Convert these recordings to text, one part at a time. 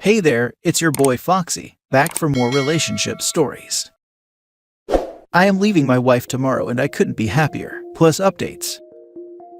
Hey there, it's your boy Foxy, back for more relationship stories. I am leaving my wife tomorrow and I couldn't be happier. Plus updates.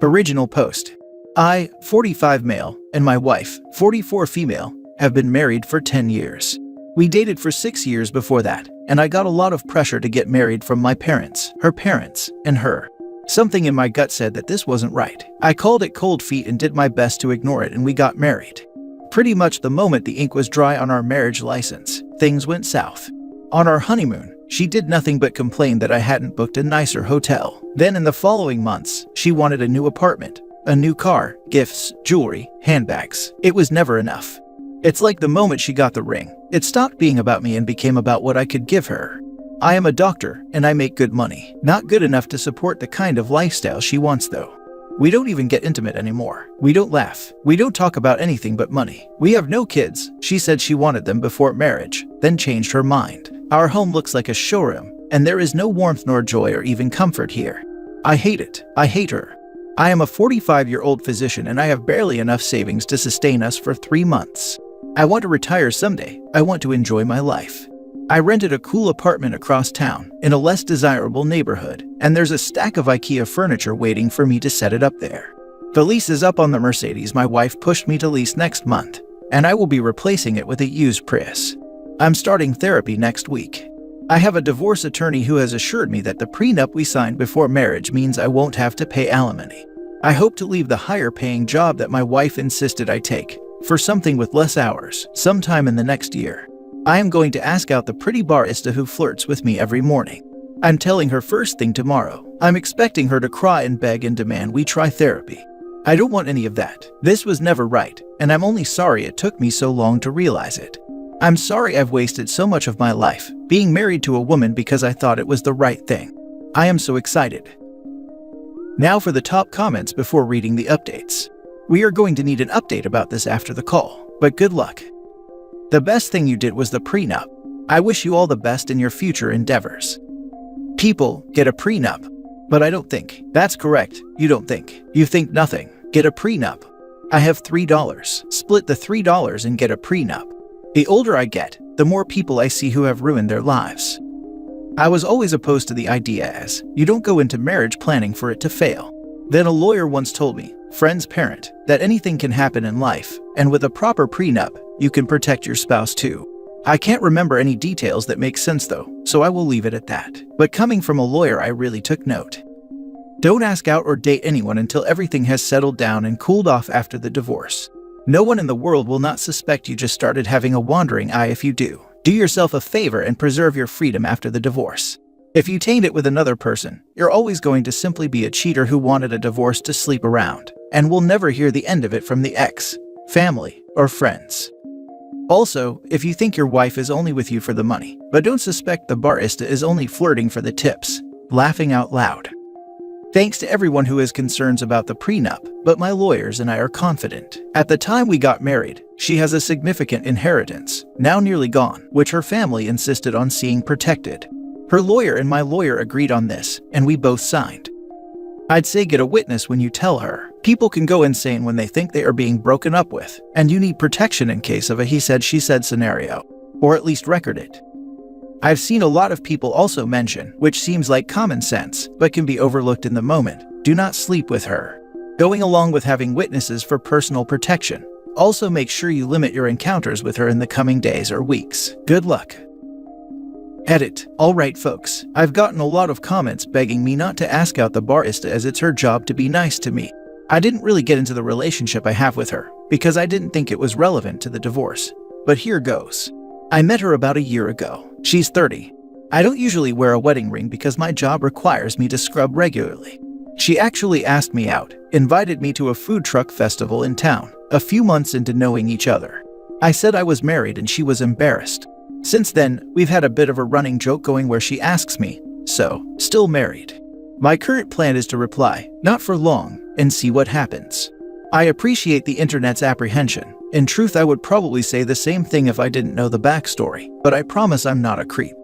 Original post. I, 45 male, and my wife, 44 female, have been married for 10 years. We dated for 6 years before that, and I got a lot of pressure to get married from my parents, her parents, and her. Something in my gut said that this wasn't right. I called it cold feet and did my best to ignore it, and we got married. Pretty much the moment the ink was dry on our marriage license, things went south. On our honeymoon, she did nothing but complain that I hadn't booked a nicer hotel. Then in the following months, she wanted a new apartment, a new car, gifts, jewelry, handbags. It was never enough. It's like the moment she got the ring, it stopped being about me and became about what I could give her. I am a doctor, and I make good money. Not good enough to support the kind of lifestyle she wants though. We don't even get intimate anymore. We don't laugh. We don't talk about anything but money. We have no kids. She said she wanted them before marriage, then changed her mind. Our home looks like a showroom, and there is no warmth nor joy or even comfort here. I hate it. I hate her. I am a 45-year-old physician and I have barely enough savings to sustain us for 3 months. I want to retire someday. I want to enjoy my life. I rented a cool apartment across town in a less desirable neighborhood, and there's a stack of IKEA furniture waiting for me to set it up there. The lease is up on the Mercedes my wife pushed me to lease next month, and I will be replacing it with a used Prius. I'm starting therapy next week. I have a divorce attorney who has assured me that the prenup we signed before marriage means I won't have to pay alimony. I hope to leave the higher-paying job that my wife insisted I take for something with less hours sometime in the next year. I am going to ask out the pretty barista who flirts with me every morning. I'm telling her first thing tomorrow. I'm expecting her to cry and beg and demand we try therapy. I don't want any of that. This was never right, and I'm only sorry it took me so long to realize it. I'm sorry I've wasted so much of my life being married to a woman because I thought it was the right thing. I am so excited. Now for the top comments before reading the updates. We are going to need an update about this after the call, but good luck. The best thing you did was the prenup. I wish you all the best in your future endeavors. People get a prenup. But I don't think. That's correct. You don't think. You think nothing. Get a prenup. I have $3. Split the $3 and get a prenup. The older I get, the more people I see who have ruined their lives. I was always opposed to the idea as, you don't go into marriage planning for it to fail. Then a lawyer once told me, friend's parent, that anything can happen in life, and with a proper prenup, you can protect your spouse too. I can't remember any details that make sense though, so I will leave it at that. But coming from a lawyer, I really took note. Don't ask out or date anyone until everything has settled down and cooled off after the divorce. No one in the world will not suspect you just started having a wandering eye if you do. Do yourself a favor and preserve your freedom after the divorce. If you taint it with another person, you're always going to simply be a cheater who wanted a divorce to sleep around, and will never hear the end of it from the ex, family, or friends. Also, if you think your wife is only with you for the money, but don't suspect the barista is only flirting for the tips, laughing out loud. Thanks to everyone who has concerns about the prenup, but my lawyers and I are confident. At the time we got married, she has a significant inheritance, now nearly gone, which her family insisted on seeing protected. Her lawyer and my lawyer agreed on this, and we both signed. I'd say get a witness when you tell her. People can go insane when they think they are being broken up with, and you need protection in case of a he said she said scenario, or at least record it. I've seen a lot of people also mention, which seems like common sense, but can be overlooked in the moment, do not sleep with her. Going along with having witnesses for personal protection, also make sure you limit your encounters with her in the coming days or weeks. Good luck. Edit. Alright folks, I've gotten a lot of comments begging me not to ask out the barista as it's her job to be nice to me. I didn't really get into the relationship I have with her, because I didn't think it was relevant to the divorce. But here goes. I met her about a year ago. She's 30. I don't usually wear a wedding ring because my job requires me to scrub regularly. She actually asked me out, invited me to a food truck festival in town, a few months into knowing each other. I said I was married and she was embarrassed. Since then, we've had a bit of a running joke going where she asks me, so, still married? My current plan is to reply, not for long, and see what happens. I appreciate the internet's apprehension. In truth, I would probably say the same thing if I didn't know the backstory, but I promise I'm not a creep.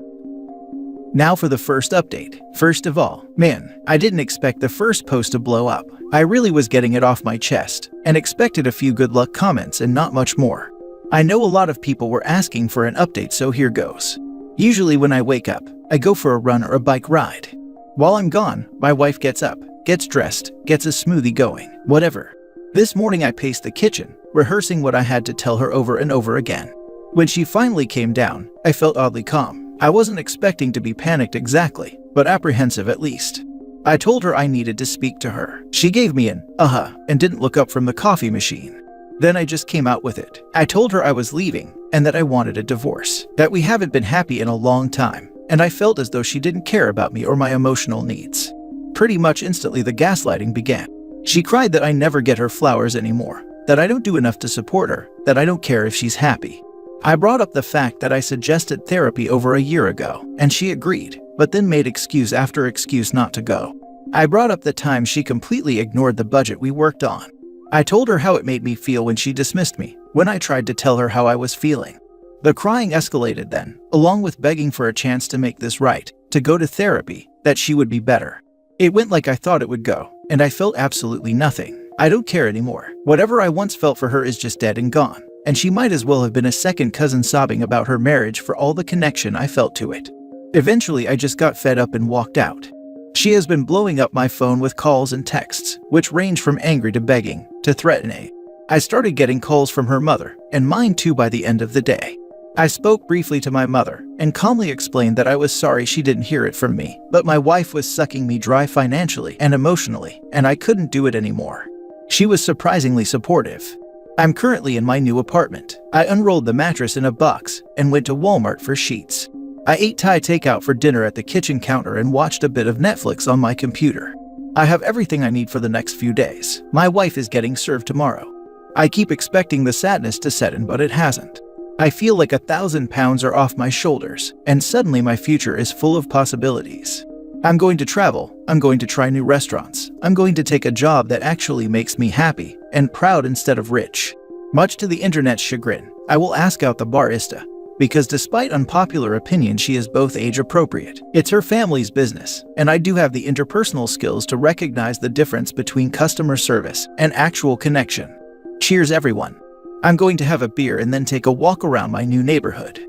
Now for the first update. First of all, man, I didn't expect the first post to blow up. I really was getting it off my chest, and expected a few good luck comments and not much more. I know a lot of people were asking for an update, so here goes. Usually when I wake up, I go for a run or a bike ride. While I'm gone, my wife gets up, gets dressed, gets a smoothie going, whatever. This morning I paced the kitchen, rehearsing what I had to tell her over and over again. When she finally came down, I felt oddly calm. I wasn't expecting to be panicked exactly, but apprehensive at least. I told her I needed to speak to her. She gave me an and didn't look up from the coffee machine. Then I just came out with it. I told her I was leaving and that I wanted a divorce, that we haven't been happy in a long time, and I felt as though she didn't care about me or my emotional needs. Pretty much instantly the gaslighting began. She cried that I never get her flowers anymore, that I don't do enough to support her, that I don't care if she's happy. I brought up the fact that I suggested therapy over a year ago, and she agreed, but then made excuse after excuse not to go. I brought up the time she completely ignored the budget we worked on. I told her how it made me feel when she dismissed me, when I tried to tell her how I was feeling. The crying escalated then, along with begging for a chance to make this right, to go to therapy, that she would be better. It went like I thought it would go, and I felt absolutely nothing. I don't care anymore. Whatever I once felt for her is just dead and gone, and she might as well have been a second cousin sobbing about her marriage for all the connection I felt to it. Eventually, I just got fed up and walked out. She has been blowing up my phone with calls and texts, which range from angry to begging, to threatening. I started getting calls from her mother, and mine too by the end of the day. I spoke briefly to my mother, and calmly explained that I was sorry she didn't hear it from me, but my wife was sucking me dry financially and emotionally, and I couldn't do it anymore. She was surprisingly supportive. I'm currently in my new apartment. I unrolled the mattress in a box, and went to Walmart for sheets. I ate Thai takeout for dinner at the kitchen counter and watched a bit of Netflix on my computer. I have everything I need for the next few days. My wife is getting served tomorrow. I keep expecting the sadness to set in, but it hasn't. I feel like 1,000 pounds are off my shoulders, and suddenly my future is full of possibilities. I'm going to travel, I'm going to try new restaurants, I'm going to take a job that actually makes me happy and proud instead of rich. Much to the internet's chagrin, I will ask out the barista, because despite unpopular opinion, she is both age appropriate. It's her family's business, and I do have the interpersonal skills to recognize the difference between customer service and actual connection. Cheers, everyone. I'm going to have a beer and then take a walk around my new neighborhood.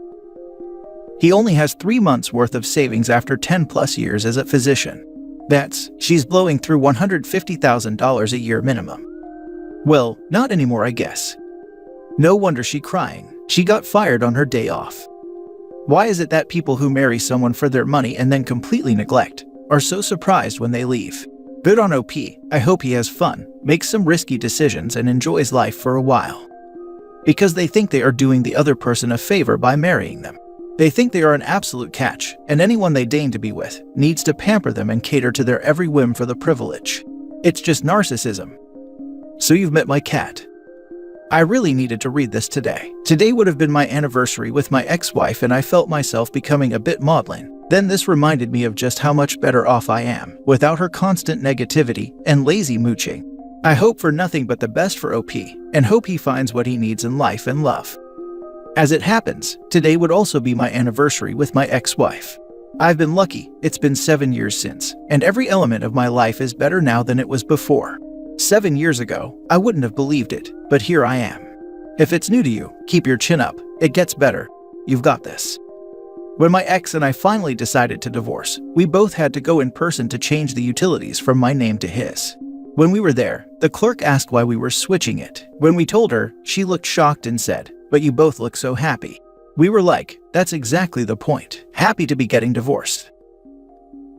He only has 3 months worth of savings after 10 plus years as a physician. She's blowing through $150,000 a year minimum. Well, not anymore, I guess. No wonder she's crying. She got fired on her day off. Why is it that people who marry someone for their money and then completely neglect are so surprised when they leave? Good on OP. I hope he has fun, makes some risky decisions, and enjoys life for a while. Because they think they are doing the other person a favor by marrying them. They think they are an absolute catch, and anyone they deign to be with needs to pamper them and cater to their every whim for the privilege. It's just narcissism. So you've met my cat. I really needed to read this today. Today would have been my anniversary with my ex-wife, and I felt myself becoming a bit maudlin. Then this reminded me of just how much better off I am without her constant negativity and lazy mooching. I hope for nothing but the best for OP, and hope he finds what he needs in life and love. As it happens, today would also be my anniversary with my ex-wife. I've been lucky, it's been 7 years since, and every element of my life is better now than it was before. 7 years ago, I wouldn't have believed it, but here I am. If it's new to you, keep your chin up, it gets better. You've got this. When my ex and I finally decided to divorce, we both had to go in person to change the utilities from my name to his. When we were there, the clerk asked why we were switching it. When we told her, she looked shocked and said, "But you both look so happy." We were like, that's exactly the point. Happy to be getting divorced.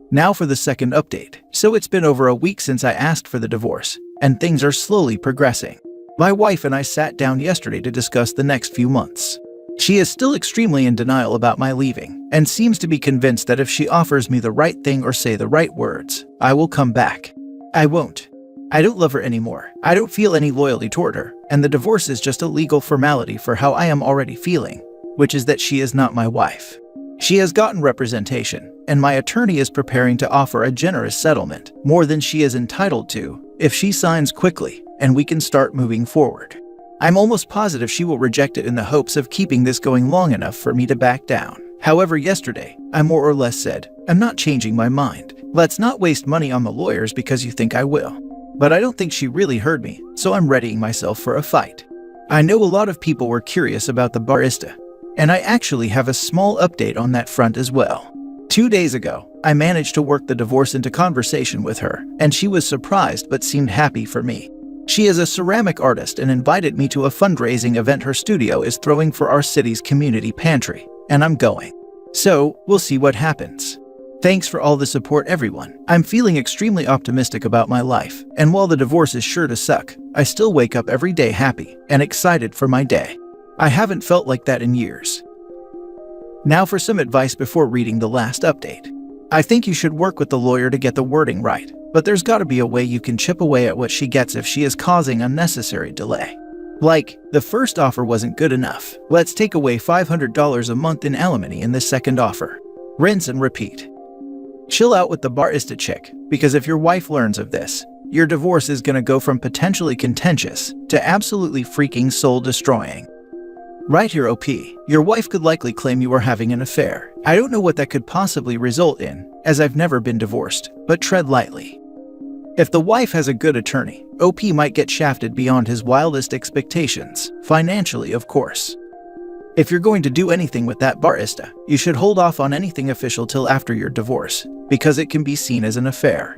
Now for the second update. So it's been over a week since I asked for the divorce, and things are slowly progressing. My wife and I sat down yesterday to discuss the next few months. She is still extremely in denial about my leaving, and seems to be convinced that if she offers me the right thing or say the right words, I will come back. I won't. I don't love her anymore. I don't feel any loyalty toward her, and the divorce is just a legal formality for how I am already feeling, which is that she is not my wife. She has gotten representation, and my attorney is preparing to offer a generous settlement, more than she is entitled to, if she signs quickly, and we can start moving forward. I'm almost positive she will reject it in the hopes of keeping this going long enough for me to back down. However, yesterday, I more or less said, I'm not changing my mind. Let's not waste money on the lawyers because you think I will. But I don't think she really heard me, so I'm readying myself for a fight. I know a lot of people were curious about the barista, and I actually have a small update on that front as well. 2 days ago, I managed to work the divorce into conversation with her, and she was surprised but seemed happy for me. She is a ceramic artist and invited me to a fundraising event her studio is throwing for our city's community pantry, and I'm going. So, we'll see what happens. Thanks for all the support, everyone. I'm feeling extremely optimistic about my life, and while the divorce is sure to suck, I still wake up every day happy and excited for my day. I haven't felt like that in years. Now for some advice before reading the last update. I think you should work with the lawyer to get the wording right, but there's gotta be a way you can chip away at what she gets if she is causing unnecessary delay. Like, the first offer wasn't good enough. Let's take away $500 a month in alimony in the second offer. Rinse and repeat. Chill out with the barista chick, because if your wife learns of this, your divorce is gonna go from potentially contentious to absolutely freaking soul-destroying. Right here, OP, your wife could likely claim you are having an affair. I don't know what that could possibly result in, as I've never been divorced, but tread lightly. If the wife has a good attorney, OP might get shafted beyond his wildest expectations, financially of course. If you're going to do anything with that barista, you should hold off on anything official till after your divorce, because it can be seen as an affair.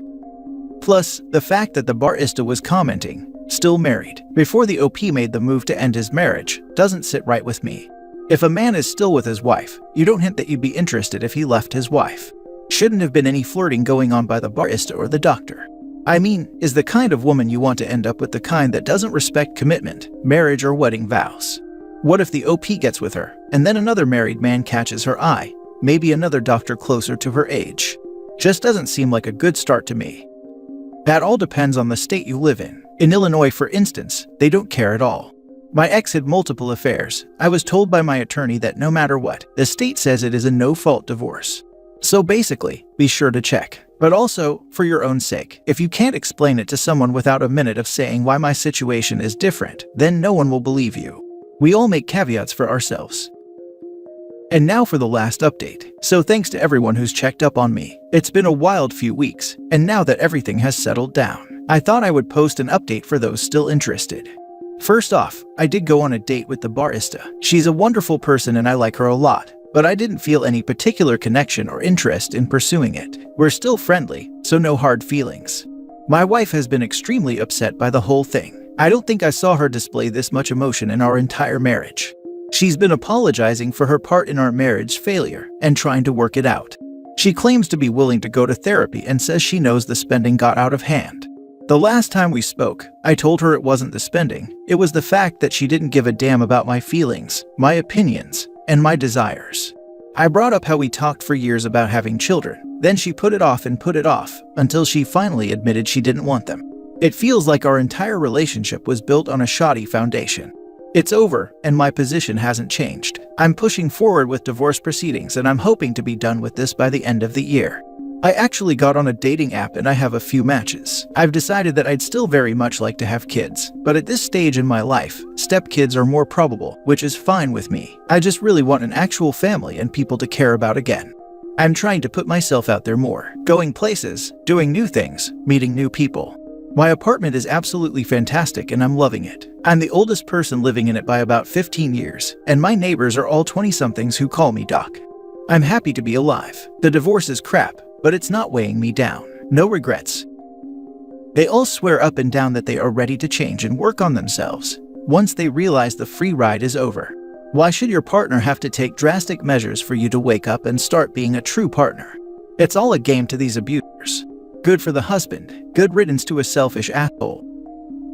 Plus, the fact that the barista was commenting, still married, before the OP made the move to end his marriage, doesn't sit right with me. If a man is still with his wife, you don't hint that you'd be interested if he left his wife. Shouldn't have been any flirting going on by the barista or the doctor. I mean, is the kind of woman you want to end up with the kind that doesn't respect commitment, marriage or wedding vows? What if the OP gets with her, and then another married man catches her eye, maybe another doctor closer to her age? Just doesn't seem like a good start to me. That all depends on the state you live in. In Illinois, for instance, they don't care at all. My ex had multiple affairs. I was told by my attorney that no matter what, the state says it is a no-fault divorce. So basically, be sure to check. But also, for your own sake, if you can't explain it to someone without a minute of saying why my situation is different, then no one will believe you. We all make caveats for ourselves. And now for the last update. So thanks to everyone who's checked up on me. It's been a wild few weeks, and now that everything has settled down, I thought I would post an update for those still interested. First off, I did go on a date with the barista. She's a wonderful person and I like her a lot, but I didn't feel any particular connection or interest in pursuing it. We're still friendly, so no hard feelings. My wife has been extremely upset by the whole thing. I don't think I saw her display this much emotion in our entire marriage. She's been apologizing for her part in our marriage failure and trying to work it out. She claims to be willing to go to therapy and says she knows the spending got out of hand. The last time we spoke, I told her it wasn't the spending, it was the fact that she didn't give a damn about my feelings, my opinions, and my desires. I brought up how we talked for years about having children, then she put it off and put it off, until she finally admitted she didn't want them. It feels like our entire relationship was built on a shoddy foundation. It's over, and my position hasn't changed. I'm pushing forward with divorce proceedings and I'm hoping to be done with this by the end of the year. I actually got on a dating app and I have a few matches. I've decided that I'd still very much like to have kids, but at this stage in my life, stepkids are more probable, which is fine with me. I just really want an actual family and people to care about again. I'm trying to put myself out there more, going places, doing new things, meeting new people. My apartment is absolutely fantastic and I'm loving it. I'm the oldest person living in it by about 15 years, and my neighbors are all 20-somethings who call me Doc. I'm happy to be alive. The divorce is crap, but it's not weighing me down. No regrets. They all swear up and down that they are ready to change and work on themselves once they realize the free ride is over. Why should your partner have to take drastic measures for you to wake up and start being a true partner? It's all a game to these abusers. Good for the husband, good riddance to a selfish asshole.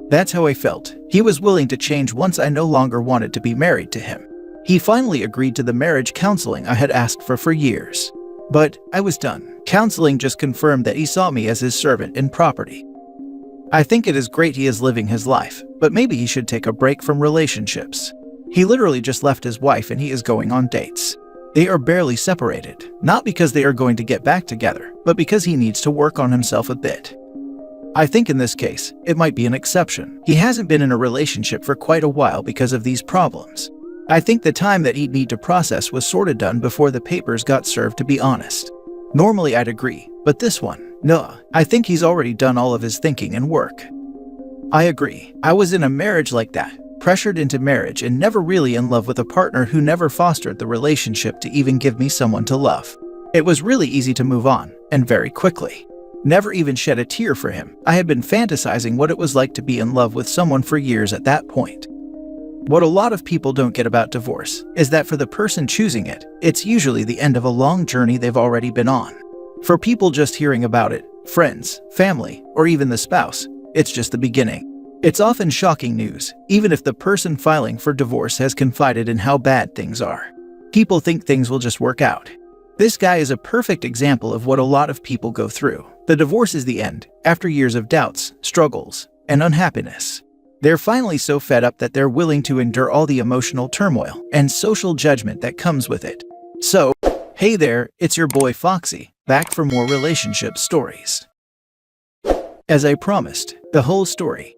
That's how I felt. He was willing to change once I no longer wanted to be married to him. He finally agreed to the marriage counseling I had asked for years. But I was done. Counseling just confirmed that he saw me as his servant and property. I think it is great he is living his life, but maybe he should take a break from relationships. He literally just left his wife and he is going on dates. They are barely separated, not because they are going to get back together, but because he needs to work on himself a bit. I think in this case, it might be an exception. He hasn't been in a relationship for quite a while because of these problems. I think the time that he'd need to process was sorta done before the papers got served, to be honest. Normally I'd agree, but this one, no, I think he's already done all of his thinking and work. I agree. I was in a marriage like that, pressured into marriage and never really in love with a partner who never fostered the relationship to even give me someone to love. It was really easy to move on, and very quickly. Never even shed a tear for him. I had been fantasizing what it was like to be in love with someone for years at that point. What a lot of people don't get about divorce is that for the person choosing it, it's usually the end of a long journey they've already been on. For people just hearing about it, friends, family, or even the spouse, it's just the beginning. It's often shocking news, even if the person filing for divorce has confided in how bad things are. People think things will just work out. This guy is a perfect example of what a lot of people go through. The divorce is the end, after years of doubts, struggles, and unhappiness. They're finally so fed up that they're willing to endure all the emotional turmoil and social judgment that comes with it. So, hey there, it's your boy Foxy, back for more relationship stories. As I promised, the whole story.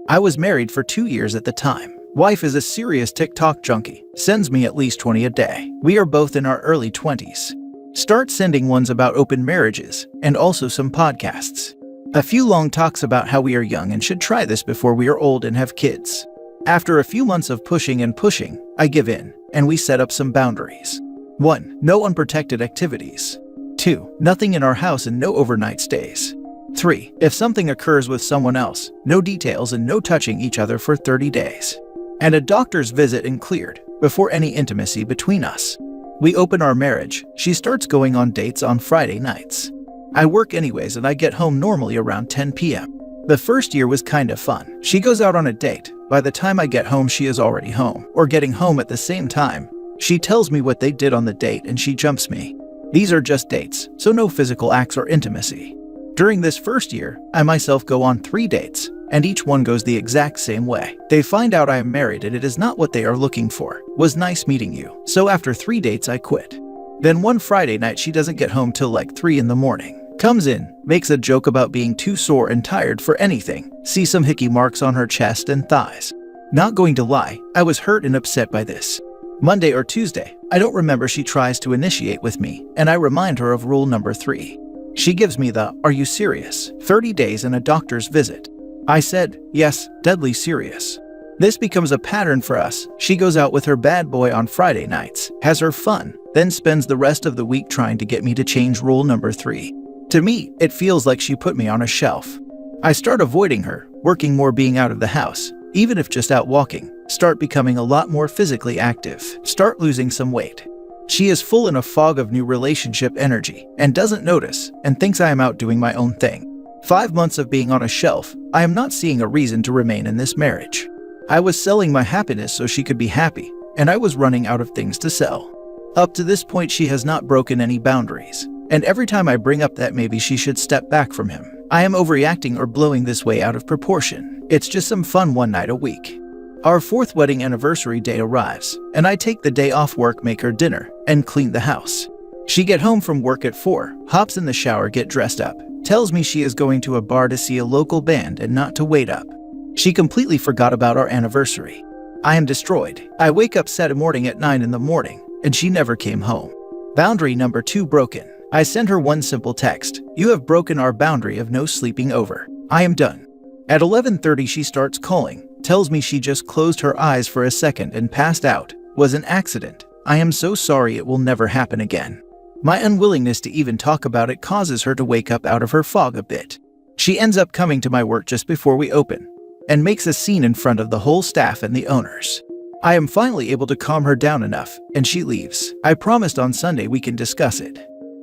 I was married for 2 years at the time. Wife is a serious TikTok junkie, sends me at least 20 a day. We are both in our early 20s. Start sending ones about open marriages, and also some podcasts. A few long talks about how we are young and should try this before we are old and have kids. After a few months of pushing and pushing, I give in, and we set up some boundaries. 1. No unprotected activities. 2. Nothing in our house and no overnight stays. 3. If something occurs with someone else, no details and no touching each other for 30 days. And a doctor's visit and cleared, before any intimacy between us. We open our marriage, she starts going on dates on Friday nights. I work anyways and I get home normally around 10 p.m. The first year was kind of fun. She goes out on a date. By the time I get home she is already home, or getting home at the same time. She tells me what they did on the date and she jumps me. These are just dates, so no physical acts or intimacy. During this first year, I myself go on 3 dates, and each one goes the exact same way. They find out I am married and it is not what they are looking for. Was nice meeting you. So after 3 dates I quit. Then one Friday night she doesn't get home till like 3 in the morning. Comes in, makes a joke about being too sore and tired for anything. See some hickey marks on her chest and thighs. Not going to lie, I was hurt and upset by this. Monday or Tuesday, I don't remember, she tries to initiate with me, and I remind her of rule number 3. She gives me the, "Are you serious? 30 days and a doctor's visit." I said, "Yes, deadly serious." This becomes a pattern for us. She goes out with her bad boy on Friday nights, has her fun, then spends the rest of the week trying to get me to change rule number 3. To me, it feels like she put me on a shelf. I start avoiding her, working more, being out of the house, even if just out walking, start becoming a lot more physically active, start losing some weight. She is full in a fog of new relationship energy and doesn't notice and thinks I am out doing my own thing. 5 months of being on a shelf, I am not seeing a reason to remain in this marriage. I was selling my happiness so she could be happy, and I was running out of things to sell. Up to this point she has not broken any boundaries, and every time I bring up that maybe she should step back from him, I am overreacting or blowing this way out of proportion. It's just some fun one night a week. Our 4th wedding anniversary day arrives, and I take the day off work, make her dinner, and clean the house. She get home from work at 4, hops in the shower, get dressed up, tells me she is going to a bar to see a local band and not to wait up. She completely forgot about our anniversary. I am destroyed. I wake up Saturday morning at 9 in the morning, and she never came home. Boundary number 2 broken. I send her one simple text: "You have broken our boundary of no sleeping over. I am done." At 11:30 she starts calling, tells me she just closed her eyes for a second and passed out. Was an accident. I am so sorry, it will never happen again. My unwillingness to even talk about it causes her to wake up out of her fog a bit. She ends up coming to my work just before we open, and makes a scene in front of the whole staff and the owners. I am finally able to calm her down enough, and she leaves. I promised on Sunday we can discuss it.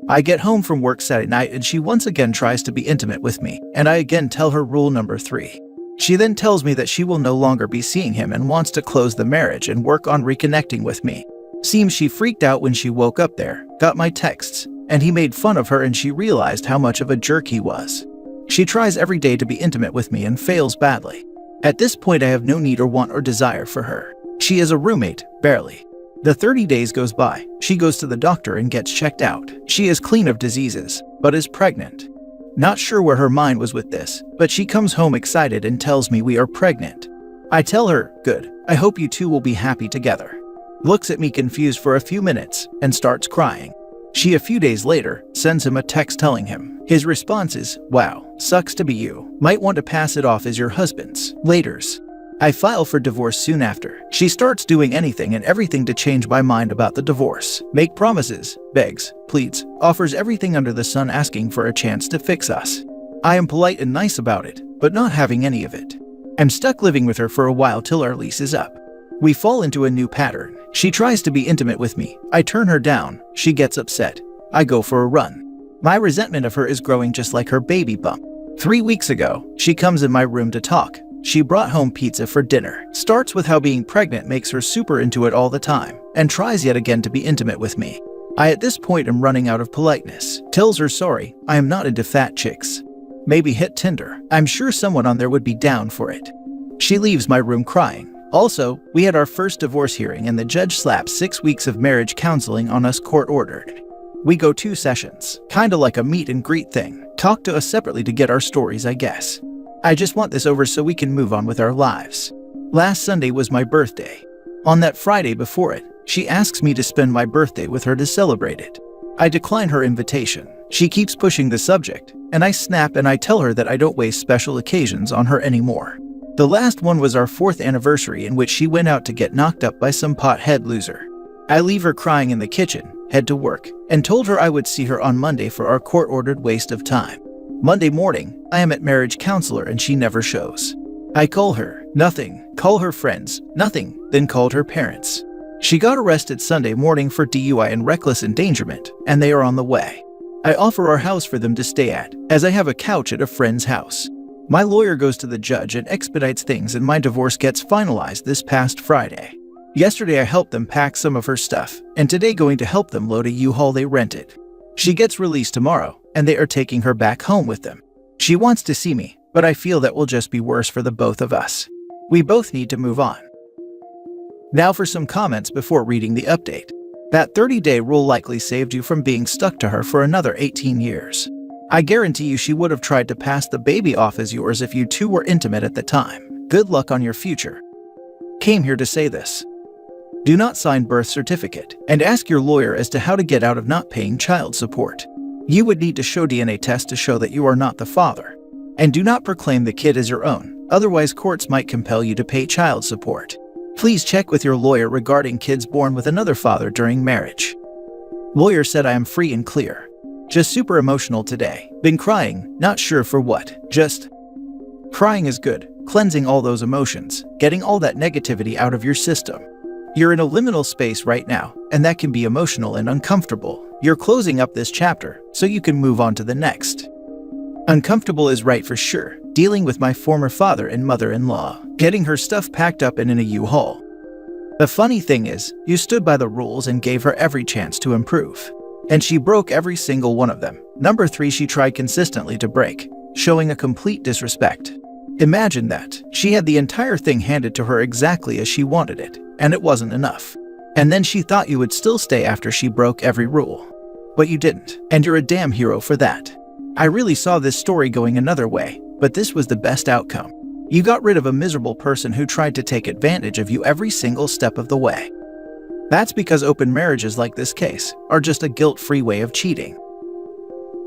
I get home from work Saturday night and she once again tries to be intimate with me, and I again tell her rule number 3. She then tells me that she will no longer be seeing him and wants to close the marriage and work on reconnecting with me. Seems she freaked out when she woke up there, got my texts, and he made fun of her and she realized how much of a jerk he was. She tries every day to be intimate with me and fails badly. At this point I have no need or want or desire for her. She is a roommate, barely. The 30 days goes by, she goes to the doctor and gets checked out. She is clean of diseases, but is pregnant. Not sure where her mind was with this, but she comes home excited and tells me we are pregnant. I tell her, "Good, I hope you two will be happy together." Looks at me confused for a few minutes and starts crying. She a few days later sends him a text telling him. His response is, "Wow, sucks to be you. Might want to pass it off as your husband's. Laters." I file for divorce soon after. She starts doing anything and everything to change my mind about the divorce. Make promises, begs, pleads, offers everything under the sun asking for a chance to fix us. I am polite and nice about it, but not having any of it. I'm stuck living with her for a while till our lease is up. We fall into a new pattern. She tries to be intimate with me. I turn her down. She gets upset. I go for a run. My resentment of her is growing just like her baby bump. 3 weeks ago, she comes in my room to talk. She brought home pizza for dinner. Starts with how being pregnant makes her super into it all the time, and tries yet again to be intimate with me. I at this point am running out of politeness. Tells her sorry, I am not into fat chicks. Maybe hit Tinder. I'm sure someone on there would be down for it. She leaves my room crying. Also, we had our first divorce hearing and the judge slapped 6 weeks of marriage counseling on us court-ordered. We go 2 sessions, kinda like a meet and greet thing. Talk to us separately to get our stories, I guess. I just want this over so we can move on with our lives. Last Sunday was my birthday. On that Friday before it, she asks me to spend my birthday with her to celebrate it. I decline her invitation. She keeps pushing the subject, and I snap and I tell her that I don't waste special occasions on her anymore. The last one was our 4th anniversary in which she went out to get knocked up by some pothead loser. I leave her crying in the kitchen, head to work, and told her I would see her on Monday for our court-ordered waste of time. Monday morning, I am at marriage counselor and she never shows. I call her, nothing. Call her friends, nothing. Then called her parents. She got arrested Sunday morning for DUI and reckless endangerment, and they are on the way. I offer our house for them to stay at, as I have a couch at a friend's house. My lawyer goes to the judge and expedites things and my divorce gets finalized this past Friday. Yesterday I helped them pack some of her stuff, and today going to help them load a U-Haul they rented. She gets released tomorrow, and they are taking her back home with them. She wants to see me, but I feel that will just be worse for the both of us. We both need to move on. Now for some comments before reading the update. That 30-day rule likely saved you from being stuck to her for another 18 years. I guarantee you she would have tried to pass the baby off as yours if you two were intimate at the time. Good luck on your future. Came here to say this. Do not sign birth certificate, and ask your lawyer as to how to get out of not paying child support. You would need to show DNA test to show that you are not the father. And do not proclaim the kid as your own, otherwise courts might compel you to pay child support. Please check with your lawyer regarding kids born with another father during marriage. Lawyer said I am free and clear. Just super emotional today. Been crying, not sure for what, just. Crying is good, cleansing all those emotions, getting all that negativity out of your system. You're in a liminal space right now, and that can be emotional and uncomfortable. You're closing up this chapter, so you can move on to the next. Uncomfortable is right for sure, dealing with my former father and mother-in-law, getting her stuff packed up and in a U-Haul. The funny thing is, you stood by the rules and gave her every chance to improve. And she broke every single one of them. Number 3 she tried consistently to break, showing a complete disrespect. Imagine that. She had the entire thing handed to her exactly as she wanted it, and it wasn't enough. And then she thought you would still stay after she broke every rule. But you didn't, and you're a damn hero for that. I really saw this story going another way, but this was the best outcome. You got rid of a miserable person who tried to take advantage of you every single step of the way. That's because open marriages like this case are just a guilt-free way of cheating.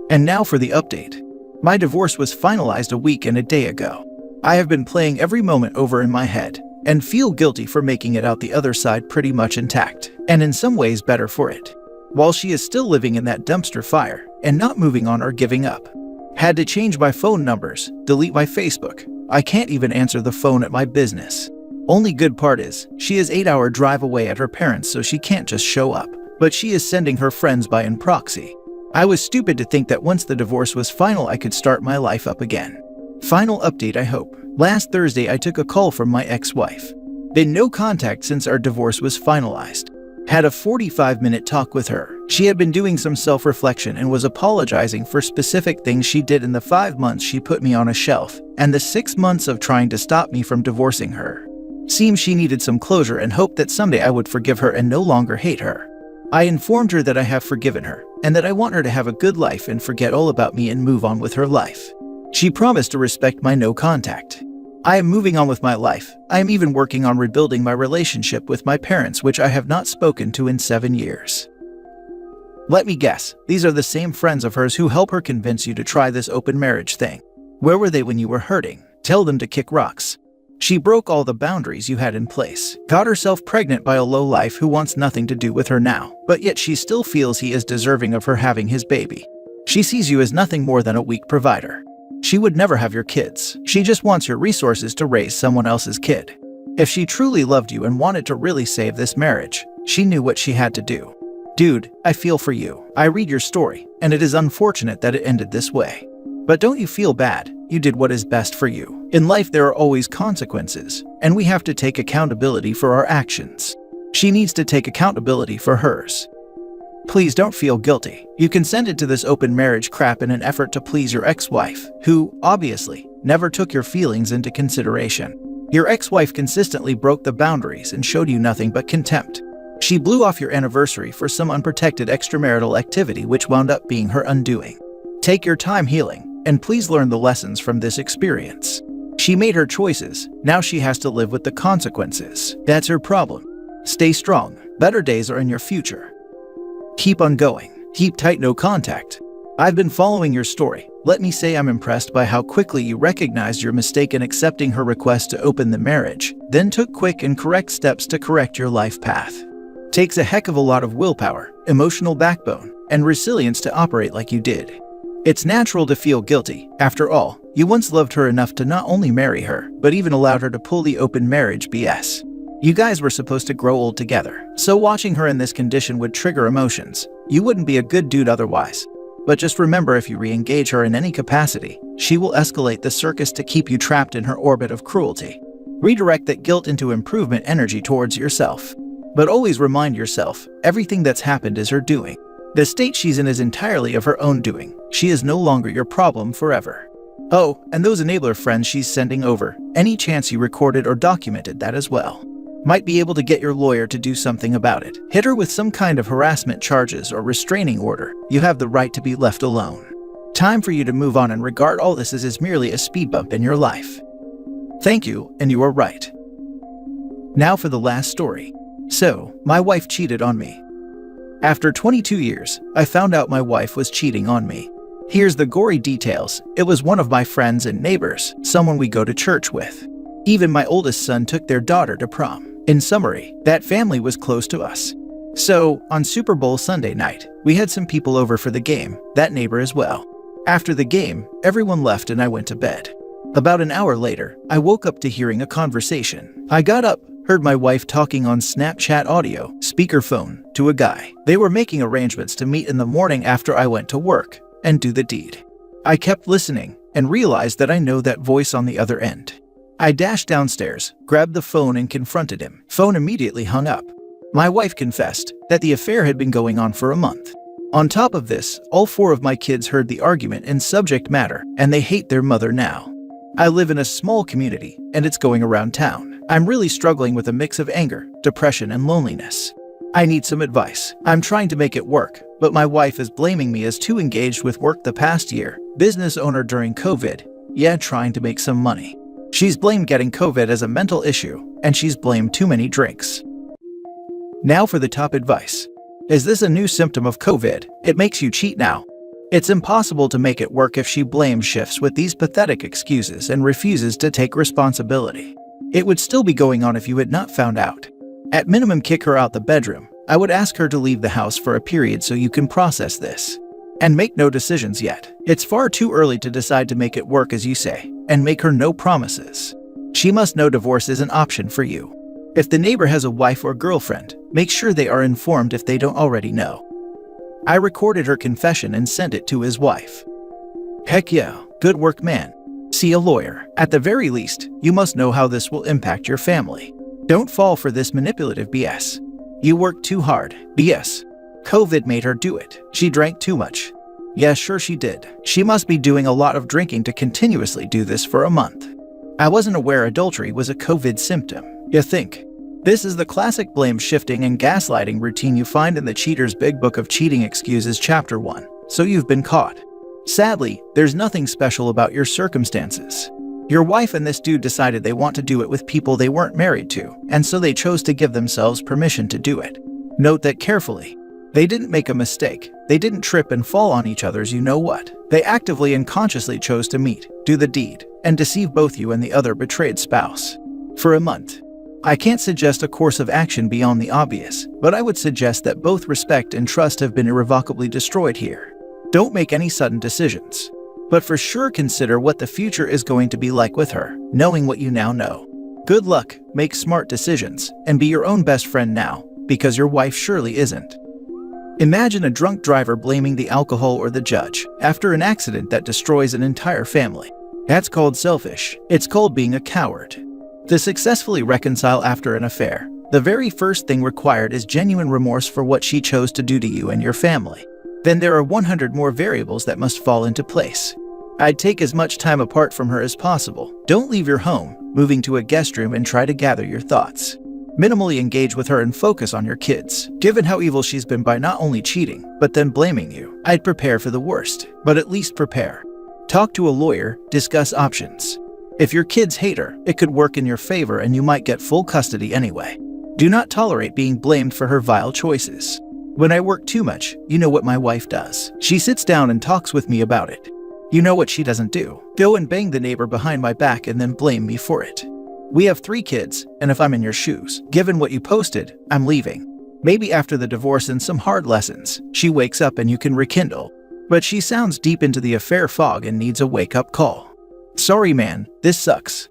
And now for the update. My divorce was finalized a week and a day ago. I have been playing every moment over in my head and feel guilty for making it out the other side pretty much intact, and in some ways better for it. While she is still living in that dumpster fire and not moving on or giving up. Had to change my phone numbers, delete my Facebook. I can't even answer the phone at my business. Only good part is, she is 8-hour drive away at her parents, so she can't just show up, but she is sending her friends by in proxy. I was stupid to think that once the divorce was final I could start my life up again. Final update I hope. Last Thursday I took a call from my ex-wife. Been no contact since our divorce was finalized. Had a 45-minute talk with her. She had been doing some self-reflection and was apologizing for specific things she did in the 5 months she put me on a shelf, and the 6 months of trying to stop me from divorcing her. Seems she needed some closure and hoped that someday I would forgive her and no longer hate her. I informed her that I have forgiven her, and that I want her to have a good life and forget all about me and move on with her life. She promised to respect my no contact. I am moving on with my life. I am even working on rebuilding my relationship with my parents, which I have not spoken to in 7 years. Let me guess, these are the same friends of hers who help her convince you to try this open marriage thing. Where were they when you were hurting? Tell them to kick rocks. She broke all the boundaries you had in place, got herself pregnant by a lowlife who wants nothing to do with her now, but yet she still feels he is deserving of her having his baby. She sees you as nothing more than a weak provider. She would never have your kids. She just wants your resources to raise someone else's kid. If she truly loved you and wanted to really save this marriage, she knew what she had to do. Dude, I feel for you. I read your story, and it is unfortunate that it ended this way. But don't you feel bad? You did what is best for you. In life, there are always consequences, and we have to take accountability for our actions. She needs to take accountability for hers. Please don't feel guilty. You consented to this open marriage crap in an effort to please your ex-wife, who, obviously, never took your feelings into consideration. Your ex-wife consistently broke the boundaries and showed you nothing but contempt. She blew off your anniversary for some unprotected extramarital activity which wound up being her undoing. Take your time healing, and please learn the lessons from this experience. She made her choices, now she has to live with the consequences. That's her problem. Stay strong, better days are in your future. Keep on going, keep tight, no contact. I've been following your story. Let me say I'm impressed by how quickly you recognized your mistake in accepting her request to open the marriage, then took quick and correct steps to correct your life path. Takes a heck of a lot of willpower, emotional backbone, and resilience to operate like you did. It's natural to feel guilty. After all, you once loved her enough to not only marry her, but even allowed her to pull the open marriage BS. You guys were supposed to grow old together, so watching her in this condition would trigger emotions. You wouldn't be a good dude otherwise. But just remember, if you re-engage her in any capacity, she will escalate the circus to keep you trapped in her orbit of cruelty. Redirect that guilt into improvement energy towards yourself. But always remind yourself, everything that's happened is her doing. The state she's in is entirely of her own doing. She is no longer your problem forever. Oh, and those enabler friends she's sending over, any chance you recorded or documented that as well. Might be able to get your lawyer to do something about it. Hit her with some kind of harassment charges or restraining order. You have the right to be left alone. Time for you to move on and regard all this as merely a speed bump in your life. Thank you, and you are right. Now for the last story. So, my wife cheated on me. After 22 years, I found out my wife was cheating on me. Here's the gory details. It was one of my friends and neighbors, someone we go to church with. Even my oldest son took their daughter to prom. In summary, that family was close to us. So, on Super Bowl Sunday night, we had some people over for the game, that neighbor as well. After the game, everyone left and I went to bed. About an hour later, I woke up to hearing a conversation. I got up, heard my wife talking on Snapchat audio, speakerphone, to a guy. They were making arrangements to meet in the morning after I went to work and do the deed. I kept listening and realized that I know that voice on the other end. I dashed downstairs, grabbed the phone and confronted him. Phone immediately hung up. My wife confessed that the affair had been going on for a month. On top of this, all 4 of my kids heard the argument and subject matter, and they hate their mother now. I live in a small community, and it's going around town. I'm really struggling with a mix of anger, depression, and loneliness. I need some advice. I'm trying to make it work, but my wife is blaming me as too engaged with work the past year. Business owner during COVID. Yeah, trying to make some money. She's blamed getting COVID as a mental issue, and she's blamed too many drinks. Now for the top advice. Is this a new symptom of COVID? It makes you cheat now. It's impossible to make it work if she blames shifts with these pathetic excuses and refuses to take responsibility. It would still be going on if you had not found out. At minimum, kick her out the bedroom. I would ask her to leave the house for a period so you can process this. And make no decisions yet. It's far too early to decide to make it work as you say, and make her no promises. She must know divorce is an option for you. If the neighbor has a wife or girlfriend, make sure they are informed if they don't already know. I recorded her confession and sent it to his wife. Heck yeah, good work, man. See a lawyer. At the very least, you must know how this will impact your family. Don't fall for this manipulative BS. You worked too hard. BS. COVID made her do it. She drank too much. Yeah, sure she did. She must be doing a lot of drinking to continuously do this for a month. I wasn't aware adultery was a COVID symptom. You think? This is the classic blame shifting and gaslighting routine you find in the Cheater's Big Book of Cheating Excuses Chapter 1. So you've been caught. Sadly, there's nothing special about your circumstances. Your wife and this dude decided they want to do it with people they weren't married to, and so they chose to give themselves permission to do it. Note that carefully. They didn't make a mistake. They didn't trip and fall on each other's you-know-what. They actively and consciously chose to meet, do the deed, and deceive both you and the other betrayed spouse. For a month. I can't suggest a course of action beyond the obvious, but I would suggest that both respect and trust have been irrevocably destroyed here. Don't make any sudden decisions. But for sure consider what the future is going to be like with her, knowing what you now know. Good luck, make smart decisions, and be your own best friend now, because your wife surely isn't. Imagine a drunk driver blaming the alcohol or the judge after an accident that destroys an entire family. That's called selfish. It's called being a coward. To successfully reconcile after an affair, the very first thing required is genuine remorse for what she chose to do to you and your family. Then there are 100 more variables that must fall into place. I'd take as much time apart from her as possible. Don't leave your home, moving to a guest room and try to gather your thoughts. Minimally engage with her and focus on your kids. Given how evil she's been by not only cheating, but then blaming you, I'd prepare for the worst, but at least prepare. Talk to a lawyer, discuss options. If your kids hate her, it could work in your favor and you might get full custody anyway. Do not tolerate being blamed for her vile choices. When I work too much, you know what my wife does. She sits down and talks with me about it. You know what she doesn't do? Go and bang the neighbor behind my back and then blame me for it. We have 3 kids, and if I'm in your shoes, given what you posted, I'm leaving. Maybe after the divorce and some hard lessons, she wakes up and you can rekindle. But she sounds deep into the affair fog and needs a wake-up call. Sorry man, this sucks.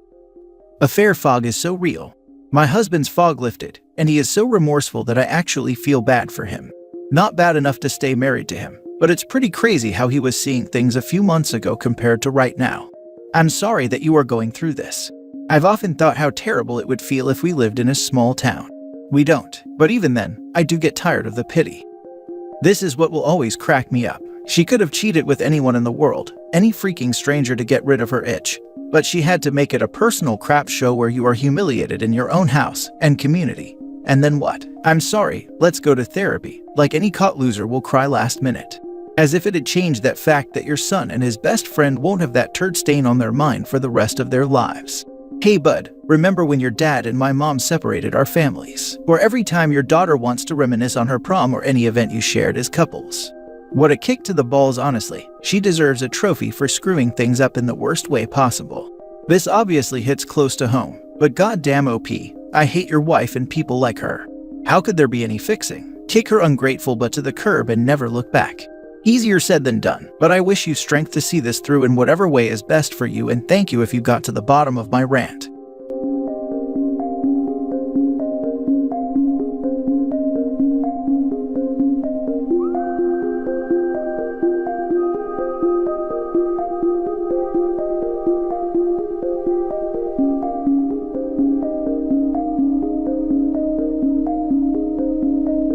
Affair fog is so real. My husband's fog lifted, and he is so remorseful that I actually feel bad for him. Not bad enough to stay married to him, but it's pretty crazy how he was seeing things a few months ago compared to right now. I'm sorry that you are going through this. I've often thought how terrible it would feel if we lived in a small town. We don't, but even then, I do get tired of the pity. This is what will always crack me up. She could have cheated with anyone in the world, any freaking stranger to get rid of her itch. But she had to make it a personal crap show where you are humiliated in your own house and community. And then what? I'm sorry, let's go to therapy, like any caught loser will cry last minute. As if it had changed that fact that your son and his best friend won't have that turd stain on their mind for the rest of their lives. Hey bud, remember when your dad and my mom separated our families? Or every time your daughter wants to reminisce on her prom or any event you shared as couples? What a kick to the balls, honestly. She deserves a trophy for screwing things up in the worst way possible. This obviously hits close to home, but goddamn OP, I hate your wife and people like her. How could there be any fixing? Kick her ungrateful butt to the curb and never look back. Easier said than done, but I wish you strength to see this through in whatever way is best for you, and thank you if you got to the bottom of my rant.